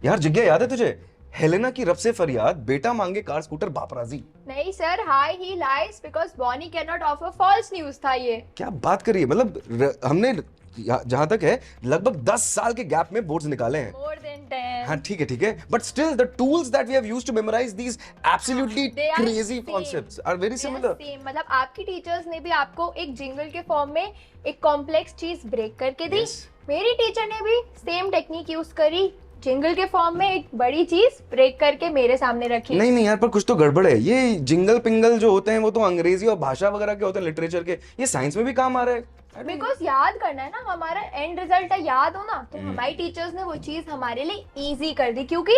यार जिज्ञा, याद है तुझे हेलेना की रब से फरियाद, बेटा मांगे कार स्कूटर बाप राजी? नहीं sir, hi he lies because Bonnie can not offer false news था ये। क्या बात करी है, मतलब हमने जहां तक है लगभग 10 साल के गैप में बोर्ड्स निकाले हैं। More than 10। हाँ ठीक है, but still the tools that we have used to memorize these absolutely They are crazy same. Concepts are very similar. मतलब आपकी टीचर्स ने भी आपको एक जिंगल के फॉर्म में एक कॉम्प्लेक्स चीज ब्रेक करके दी। Yes. मेरी टीचर ने भी सेम टेक्निक यूज करी, जिंगल के फॉर्म में एक बड़ी चीज ब्रेक करके मेरे सामने रखी। नहीं यार, पर कुछ तो गड़बड़ है। ये जिंगल पिंगल जो होते हैं वो तो अंग्रेजी और भाषा वगैरह के होते हैं, लिटरेचर के। ये साइंस में भी काम आ रहा है। बिकॉज याद करना है ना, हमारा एंड रिजल्ट है याद हो ना, तो हमारी टीचर्स ने वो चीज हमारे लिए इजी कर दी। क्योंकि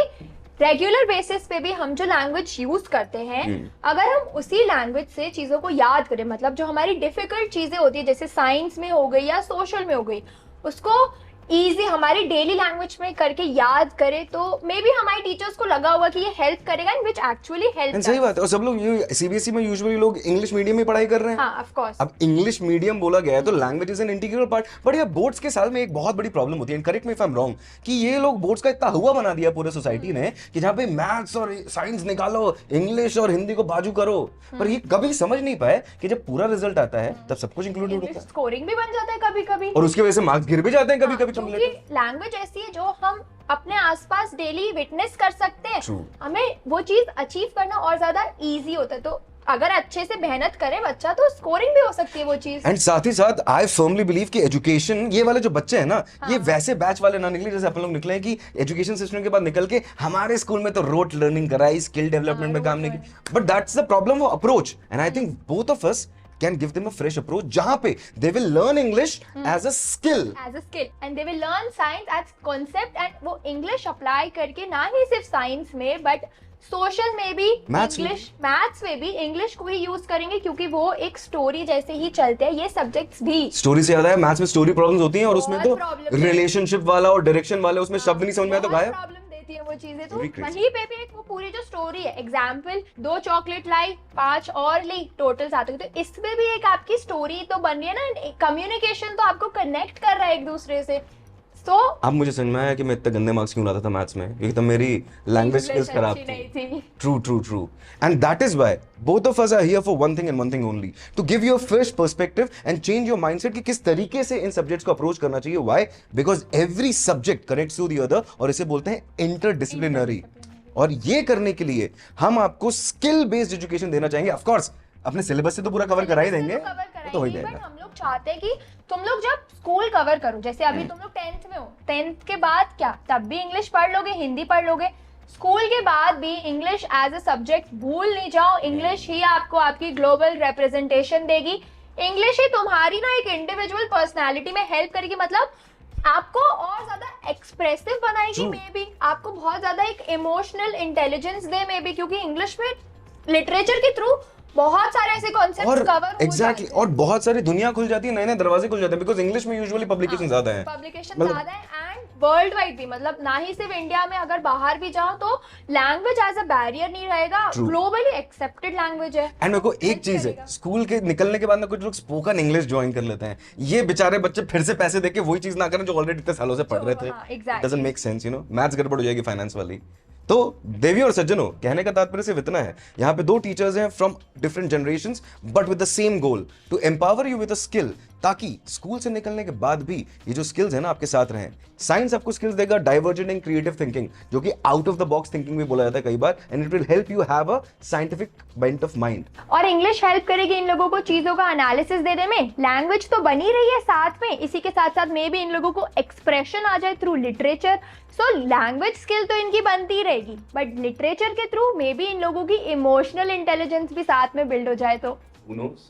रेगुलर बेसिस पे भी हम जो लैंग्वेज यूज करते हैं, अगर हम उसी लैंग्वेज से चीजों को याद करें, मतलब जो हमारी डिफिकल्ट चीजें होती है जैसे साइंस में हो गई या सोशल में हो गई, उसको इजी हमारी डेली लैंग्वेज में करके याद करें, तो मे बी हमारे टीचर्स को लगा होगा कि ये हेल्प करेगा, एंड विच एक्चुअली हेल्प। सही बात है। और सब लोग सीबीएसई में यूजुअली लोग इंग्लिश मीडियम में पढ़ाई कर रहे हैं। हाँ, ऑफ कोर्स। अब इंग्लिश मीडियम बोला गया है तो language is an integral part. But ये बोर्ड्स के साल में एक बहुत बड़ी प्रॉब्लम होती है, correct me if I am wrong, कि ये लोग बोर्ड्स का इतना हुआ बना दिया पूरे सोसाइटी ने कि जहाँ पे मैथ्स और साइंस निकालो, इंग्लिश और हिंदी को बाजू करो, पर ये कभी समझ नहीं पाए कि जब पूरा रिजल्ट आता है तब सब कुछ इंक्लूडेड होता है, स्कोरिंग भी बन जाता है कभी कभी, और उसकी वजह से मार्क्स गिर भी जाते हैं कभी कभी। क्योंकि लैंग्वेज ऐसी है जो हम अपने आसपास डेली विटनेस कर सकते हैं। True. हमें वो चीज अचीव करना और ज्यादा इजी होता है, तो अगर अच्छे से मेहनत करे बच्चा तो स्कोरिंग भी हो सकती है वो चीज। एंड साथ ही साथ आई फर्मली बिलीव कि एजुकेशन, ये वाले जो बच्चे हैं ना, ये वैसे बैच वाले ना निकले जैसे अपन लोग निकले हैं कि एजुकेशन सिस्टम के बाद निकल के हमारे स्कूल में तो रोट लर्निंग कराई, स्किल डेवलपमेंट में काम नहीं की। बट दैट्स द प्रॉब्लम, वो approach. And I think both of us can give them a fresh approach जहां पे they will learn English as a skill and they will learn science as concept, and वो English apply करके ना ही सिर्फ science में but social में भी, English maths में भी इंग्लिश को ही यूज करेंगे, क्योंकि वो एक स्टोरी जैसे ही चलते हैं ये सब्जेक्ट्स भी। स्टोरी से याद है, मैथ्स में स्टोरी प्रॉब्लम्स होती हैं और उसमें तो रिलेशनशिप वाला और डायरेक्शन वाले, उसमें शब्द नहीं समझ में आया तो गायब प्रॉब्लम देती है वो चीजें। तो वहीं पे भी एक वो पूरी जो स्टोरी है, एग्जाम्पल 2 चॉकलेट लाई 5 और ली, टोटल 7, तो इसमें भी एक आपकी स्टोरी तो बन रही है ना, कम्युनिकेशन तो आपको कनेक्ट कर रहा है एक दूसरे से। तो अब मुझे समझ में आया कि मैं इतने गंदे मार्क्स क्यों लाता था मैथ्स में, क्योंकि तब मेरी लैंग्वेज स्किल्स खराब थी। True and that is why both of us are here for one thing and one thing only, to give you a fresh perspective and change your mindset कि किस तरीके से इन सब्जेक्ट्स को अप्रोच करना चाहिए। Why? Because every subject connects to the other, और इसे बोलते हैं इंटरडिसिप्लिनरी। और ये करने के लिए हम आपको स्किल बेस्ड एजुकेशन देना चाहेंगे। ऑफ कोर्स अपने सिलेबस से तो पूरा कवर करा ही देंगे, तो हो ही जाएगा। हम लोग चाहते हैं कि तुम लोग जब स्कूल कवर करो, जैसे अभी तुम लोग 10th में हो, 10th के बाद क्या तब भी इंग्लिश पढ़ लोगे, हिंदी पढ़ लोगे, स्कूल के बाद भी इंग्लिश एज अ सब्जेक्ट भूल नहीं जाओ। इंग्लिश ही आपको आपकी ग्लोबल रिप्रेजेंटेशन देगी, इंग्लिश ही तुम्हारी ना एक इंडिविजुअल पर्सनालिटी में हेल्प करेगी, मतलब आपको और ज्यादा एक्सप्रेसिव बनाएगी, मे बी आपको बहुत ज्यादा एक emotional intelligence they, may be, क्योंकि इंग्लिश में लिटरेचर के थ्रू बहुत सारे ऐसे कॉन्सेप्ट्स कवर हो एग्जैक्टली, और बहुत सारी दुनिया खुल जाती है, नए नए दरवाजे खुल जाते हैं, बिकॉज इंग्लिश में यूजुअली पब्लिकेशन ज्यादा है, ज्यादा है, एंड वर्ल्ड वाइड भी, मतलब ना ही सिर्फ इंडिया में, अगर बाहर भी जाओ तो लैंग्वेज एज अ बैरियर नहीं रहेगा, ग्लोबली एक्सेप्टेड लैंग्वेज है। एंड मेरे को एक चीज है, स्कूल के निकलने के बाद ना कुछ लोग स्पोकन इंग्लिश ज्वाइन कर लेते हैं। ये बेचारे बच्चे फिर से पैसे देके वही चीज ना करें जो ऑलरेडी इतने सालों से पढ़ रहे थे। Doesn't make sense, you know, maths गड़बड़ हो जाएगी फाइनेंस वाली। तो देवी और सज्जनों, कहने का तात्पर्य सिर्फ इतना है, यहाँ पे 2 टीचर्स हैं from different generations but with the same goal, to empower you with a skill, ताकि स्कूल से निकलने के बाद भी ये जो स्किल्स है ना आपके साथ रहें। साइंस आपको स्किल्स देगा डाइवर्जेंट एंड क्रिएटिव थिंकिंग, जो कि out of the box thinking भी बोला जाता है कई बार, and it will help you have a scientific bent of mind. और इंग्लिश हेल्प करेगी इन लोगों को चीजों का एनालिसिस देने में। लैंग्वेज तो बनी रही है साथ में, इसी के साथ साथ मे भी इन लोगों को एक्सप्रेशन आ जाए through literature. So language skill तो इनकी बनती रहेगी, बट लिटरेचर के थ्रू मे भी इन लोगों की इमोशनल इंटेलिजेंस भी साथ में बिल्ड हो जाए तो। Who knows?